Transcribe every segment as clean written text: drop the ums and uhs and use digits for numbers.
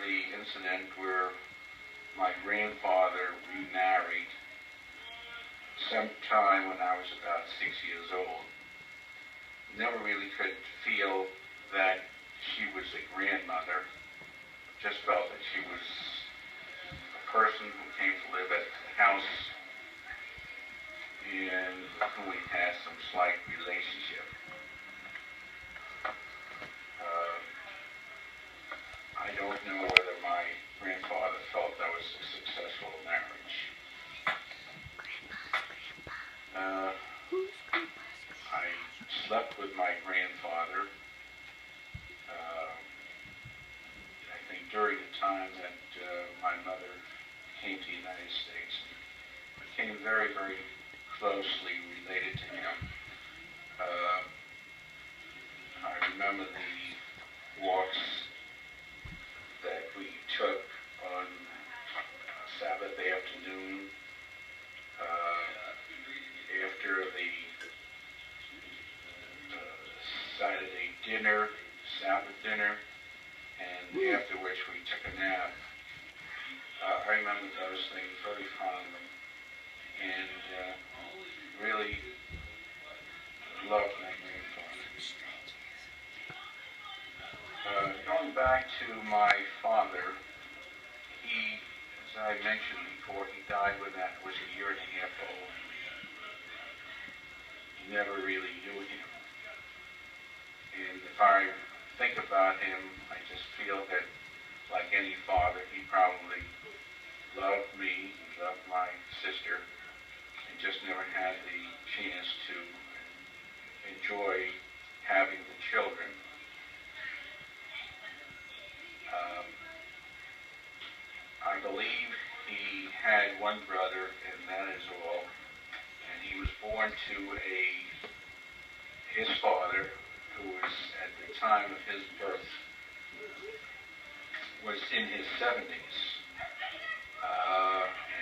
the incident where my grandfather remarried sometime when I was about 6 years old. Never really could feel that she was a grandmother. Just felt that she was a person who came to live at the house and with whom we had some slight relationship. I don't know whether my grandfather felt that was a successful marriage. I slept with my grandfather, I think during the time that my mother came to the United States, and became very, very closely related to him. I remember the walks that we took on Sabbath afternoon after the Saturday dinner, Sabbath dinner, and after which we took a nap. I remember those things very fondly, and really loved my grandfather. Going back to my father, he, as I mentioned before, he died when I was a year and a half old. Never really knew him. And if I think about him, I just feel that, like any father, he probably loved me, he loved my sister, and just never had the chance to enjoy having the children. I believe he had one brother, and that is all. And he was born to his father, who was at the time of his birth, was in his 70s.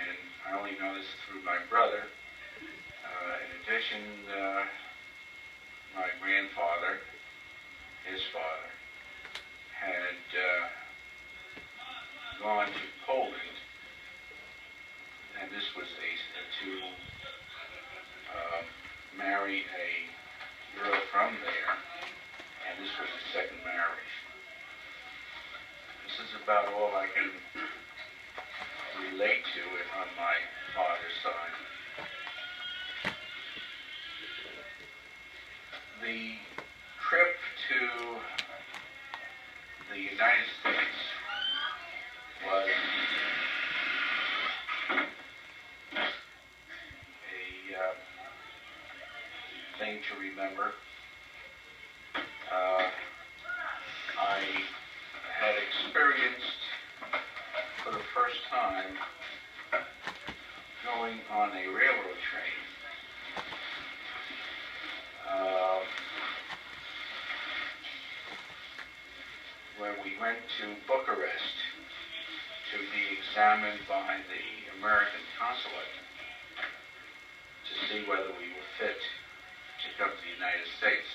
And I only know this through my brother. In addition, my grandfather, his father, had gone to Poland, and this was to marry a girl from there, and this was his second marriage. This is about all I can relate to it on my father's side. The trip to the United States was a thing to remember. I had experienced for the first time going on a railroad train. When we went to Bucharest to be examined by the American consulate to see whether we were fit to come to the United States.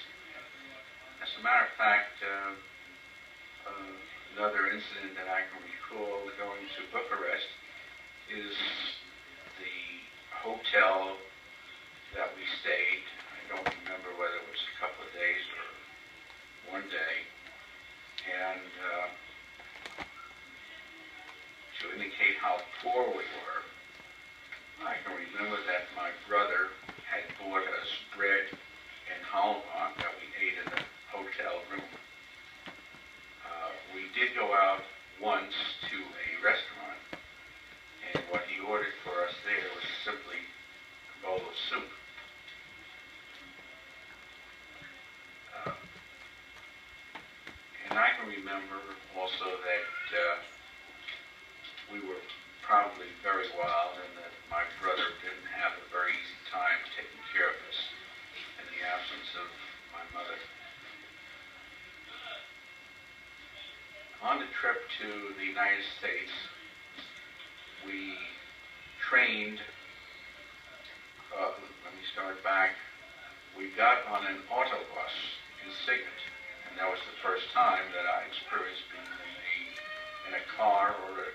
As a matter of fact, another incident that I can recall going to Bucharest is the hotel that we stayed. I don't remember whether it was a couple of days or one day. And to indicate how poor we were, I can remember that my brother had bought us bread and halva that we ate in the hotel room. We did go out once to a restaurant, and what he ordered for us there was simply a bowl of soup. And I can remember also that we were probably very wild and that my brother didn't have a very easy time taking care of us in the absence of my mother. On the trip to the United States, we trained, let me start back, we got on an autobus in Signet, and that was the first time that I experienced being in a car car or a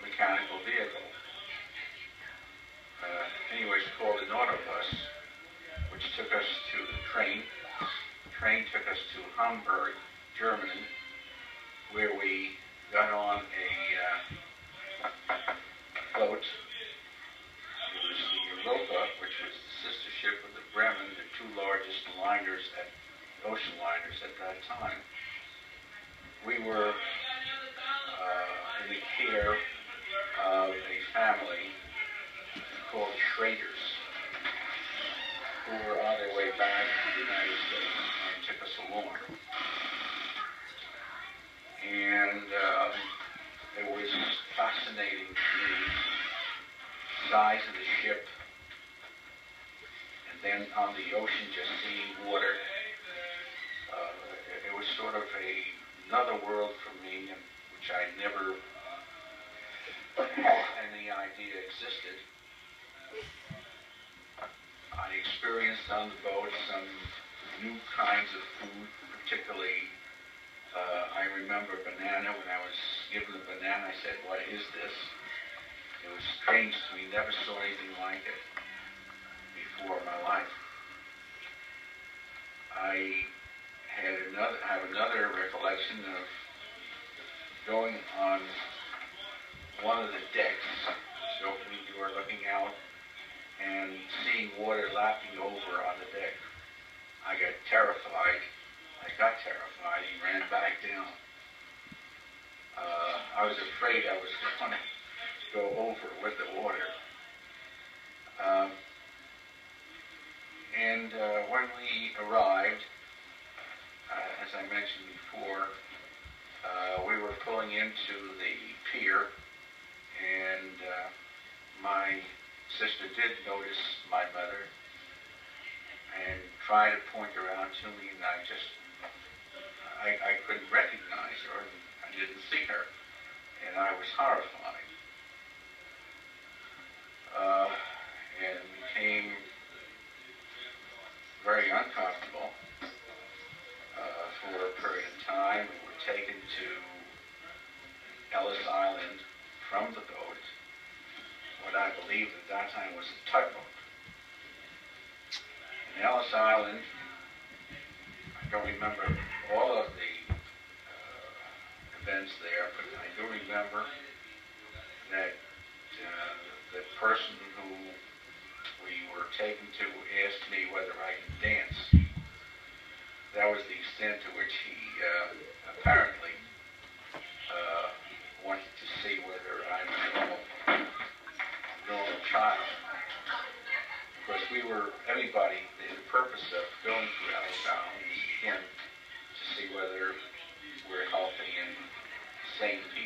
mechanical vehicle. Anyways, we called an auto bus, which took us to the train. The train took us to Hamburg, Germany, where we got on a boat. It was the Europa, which was the sister ship of the Bremen, the two largest liners ocean liners at that time. We were in the care of a family called Schraders, who were on their way back to the United States and took us along. And it was fascinating to me, the size of the ship, and then on the ocean just seeing water. It was sort of another world for me, which I never had any idea existed. I experienced on the boat some new kinds of food, particularly I remember banana. When I was given a banana, I said, "What is this?" It was strange to me, never saw anything like it before in my life. I have another recollection of going on one of the decks, so we were looking out and seeing water lapping over on the deck. I got terrified and ran back down. I was afraid I was going to go over with the water. And when we arrived, as I mentioned before, we were pulling into the pier, and my sister did notice my mother and tried to point her out to me, and I couldn't recognize her, and I didn't see her, and I was horrified. And became very uncomfortable for a period of time. We were taken to Ellis Island from the boat, what I believed at that time was a tugboat. In Ellis Island, I don't remember all of the events there, but I do remember that the person who we were taken to asked me whether I could dance. That was the extent to which he apparently wanted to see whether I'm a normal child. Of course, everybody, the purpose of going through Ellis Island is, again, to see whether we're healthy and sane people.